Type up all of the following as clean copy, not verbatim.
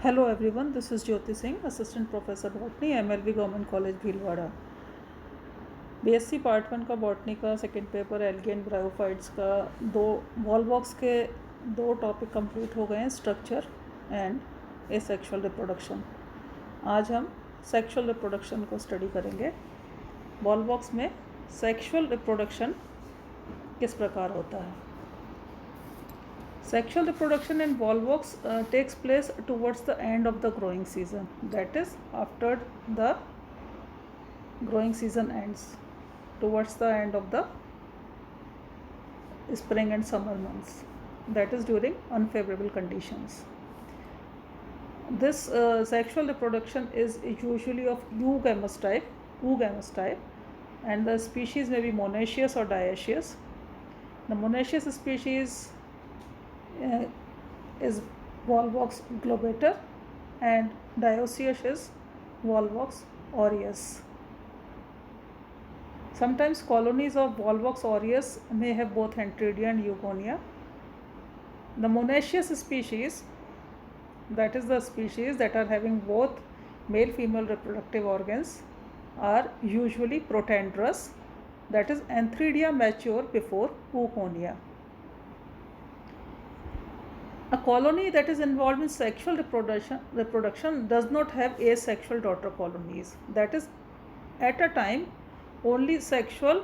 Hello everyone, this is Jyoti Singh, Assistant Professor Botany, MLB Government College Bhilwara. BSc part 1 का botany का second paper algae and bryophytes का दो Volvox के दो topic complete हो गए हैं, स्ट्रक्चर एंड एसेक्सुअल रिप्रोडक्शन। आज हम सेक्सुअल रिप्रोडक्शन को स्टडी करेंगे। वॉलवॉक्स में सेक्सुअल रिप्रोडक्शन किस प्रकार होता है। Sexual reproduction in volvox takes place towards the end of the growing season, that is after the growing season ends, towards the end of the spring and summer months, that is during unfavorable conditions. This sexual reproduction is usually of oogamous type, and the species may be monoecious or dioecious. The monoecious species is Volvox globata and dioecious is Volvox aureus. Sometimes colonies of Volvox aureus may have both Antheridia and Eugonia. The monoecious species, that is the species that are having both male-female reproductive organs, are usually protandrous, that is Antheridia mature before Eugonia. A colony that is involved in sexual reproduction does not have asexual daughter colonies. That is, at a time, only sexual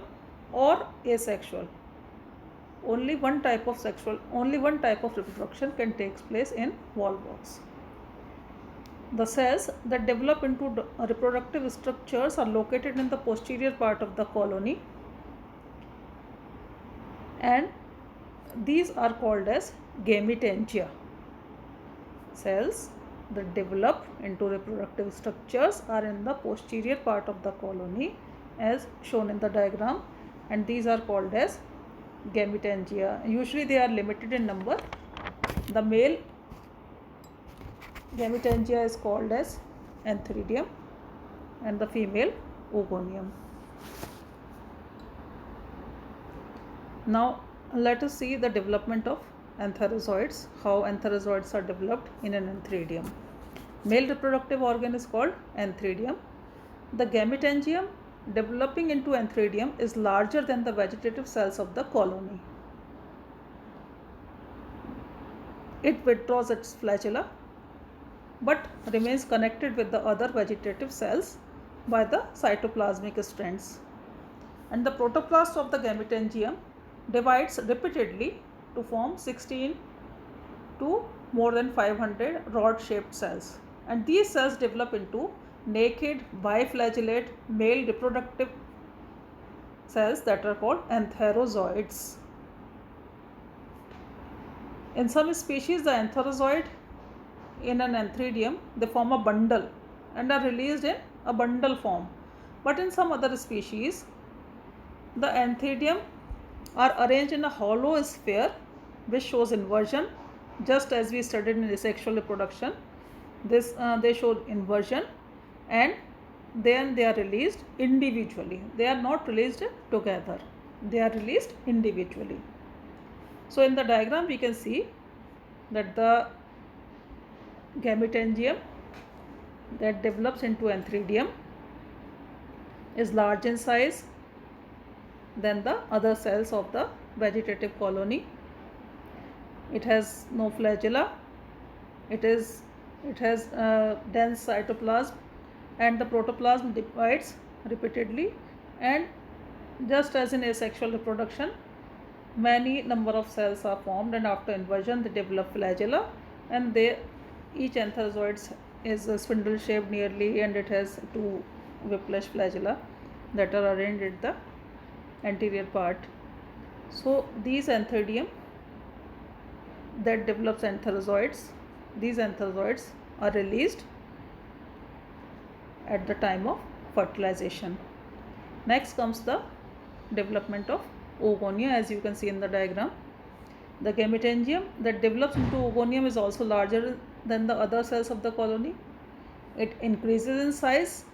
or asexual. Only one type of reproduction can take place in volvox. The cells that develop into reproductive structures are located in the posterior part of the colony, and these are called as gametangia. Cells that develop into reproductive structures are in the posterior part of the colony as shown in the diagram, and these are called as gametangia. Usually they are limited in number. The male gametangia is called as antheridium and the female oogonium. Now let us see the development of antherozoids, how antherozoids are developed in an antheridium. Male reproductive organ is called antheridium. The gametangium developing into antheridium is larger than the vegetative cells of the colony. It withdraws its flagella but remains connected with the other vegetative cells by the cytoplasmic strands. And the protoplast of the gametangium divides repeatedly to form 16 to more than 500 rod-shaped cells, and these cells develop into naked biflagellate male reproductive cells that are called antherozoids. In some species, the antherozoid in an antheridium, they form a bundle and are released in a bundle form, but in some other species, the antheridium are arranged in a hollow sphere which shows inversion, just as we studied in asexual reproduction. They show inversion, and then they are released individually. They are not released together, they are released individually. So in the diagram we can see that the gametangium that develops into antheridium is large in size than the other cells of the vegetative colony. It has no flagella. It has dense cytoplasm, and the protoplasm divides repeatedly, and just as in asexual reproduction, many number of cells are formed, and after inversion they develop flagella, and each antherozoid is spindle shaped nearly, and it has two whiplash flagella that are arranged at the anterior part. So these antheridium that develops antherozoids, these antherozoids are released at the time of fertilization. Next comes the development of oogonia, as you can see in the diagram. The gametangium that develops into oogonium is also larger than the other cells of the colony. It increases in size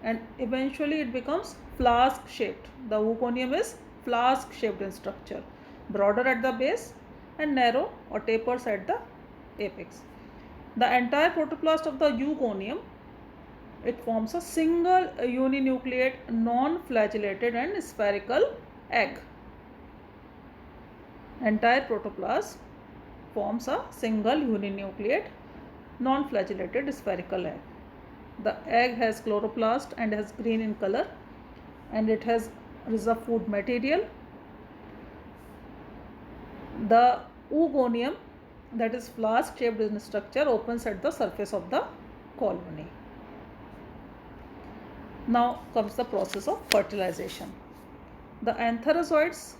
and eventually it becomes flask shaped. The oogonium is flask shaped in structure, broader at the base and narrow or tapers at the apex. The entire protoplast of the eugonium, it forms a single uninucleate non-flagellated and spherical egg. Entire protoplasm forms a single uninucleate non-flagellated spherical egg. The egg has chloroplast and has green in color, and it has reserve food material. The oogonium, that is flask shaped in structure, opens at the surface of the colony. Now comes the process of fertilization. The antherozoids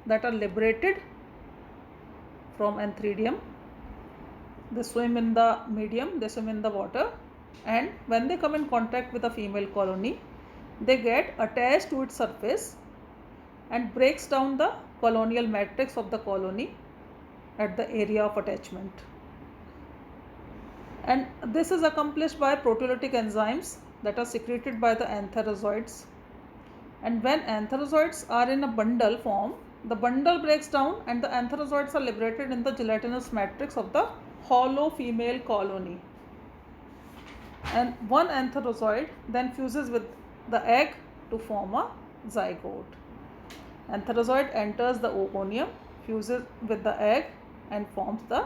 that are liberated from antheridium, they swim in the medium, they swim in the water, and when they come in contact with a female colony, they get attached to its surface and breaks down the colonial matrix of the colony at the area of attachment. And this is accomplished by proteolytic enzymes that are secreted by the antherozoids. And when antherozoids are in a bundle form, the bundle breaks down and the antherozoids are liberated in the gelatinous matrix of the hollow female colony. And one antherozoid then fuses with the egg to form a zygote. Antherozoid enters the oogonium, fuses with the egg and forms the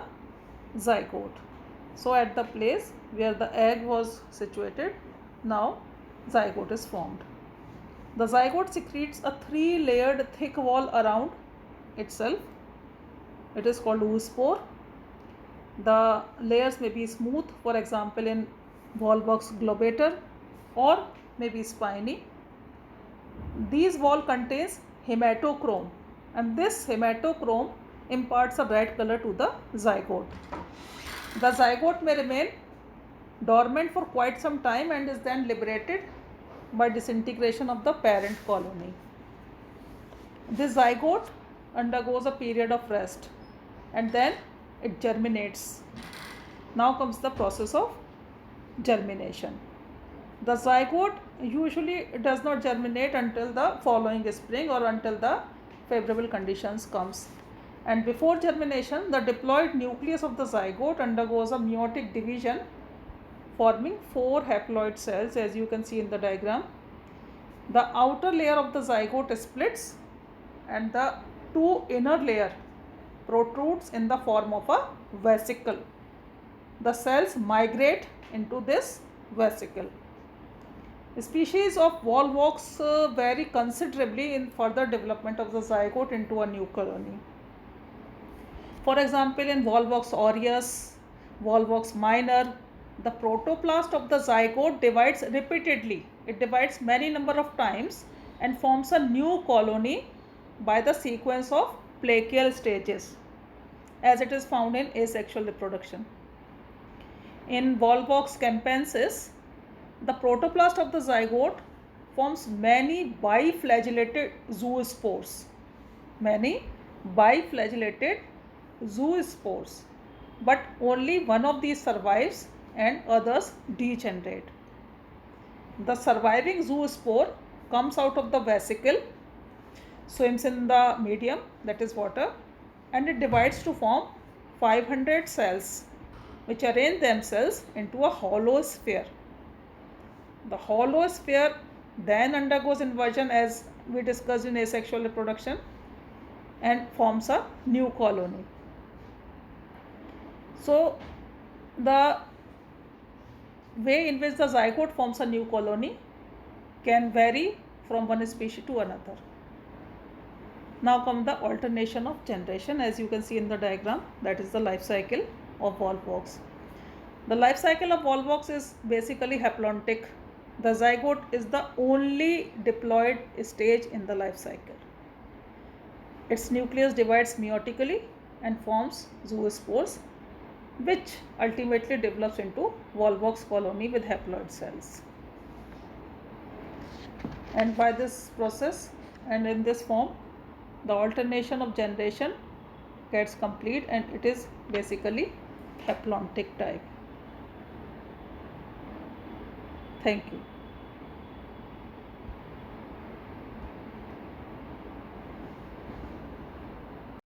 zygote. So at the place where the egg was situated, now zygote is formed. The zygote secretes a 3-layered thick wall around itself. It is called oospore. The layers may be smooth, for example in Volvox globator, or may be spiny. These wall contains hematochrome, and this hematochrome imparts a red color to the zygote. The zygote may remain dormant for quite some time and is then liberated by disintegration of the parent colony. This zygote undergoes a period of rest and then it germinates. Now comes the process of germination. The zygote usually does not germinate until the following spring or until the favorable conditions comes. And before germination, the diploid nucleus of the zygote undergoes a meiotic division, forming 4 haploid cells, as you can see in the diagram. The outer layer of the zygote splits and the 2 inner layer protrudes in the form of a vesicle. The cells migrate into this vesicle. Species of Volvox vary considerably in further development of the zygote into a new colony. For example, in Volvox aureus, Volvox minor, the protoplast of the zygote divides repeatedly. It divides many number of times and forms a new colony by the sequence of placial stages, as it is found in asexual reproduction. In Volvox campensis, the protoplast of the zygote forms many biflagellated zoospores. Many biflagellated zoospores, but only one of these survives and others degenerate. The surviving zoospore comes out of the vesicle, swims in the medium, that is water, and it divides to form 500 cells which arrange themselves into a hollow sphere. The hollow sphere then undergoes inversion, as we discussed in asexual reproduction, and forms a new colony. So the way in which the zygote forms a new colony can vary from one species to another. Now come the alternation of generation, as you can see in the diagram, that is the life cycle of Volvox. The life cycle of Volvox is basically haplontic. The zygote is the only diploid stage in the life cycle. Its nucleus divides meiotically and forms zoospores, which ultimately develops into Volvox colony with haploid cells. And by this process and in this form, the alternation of generation gets complete and it is basically haplontic type. Thank you.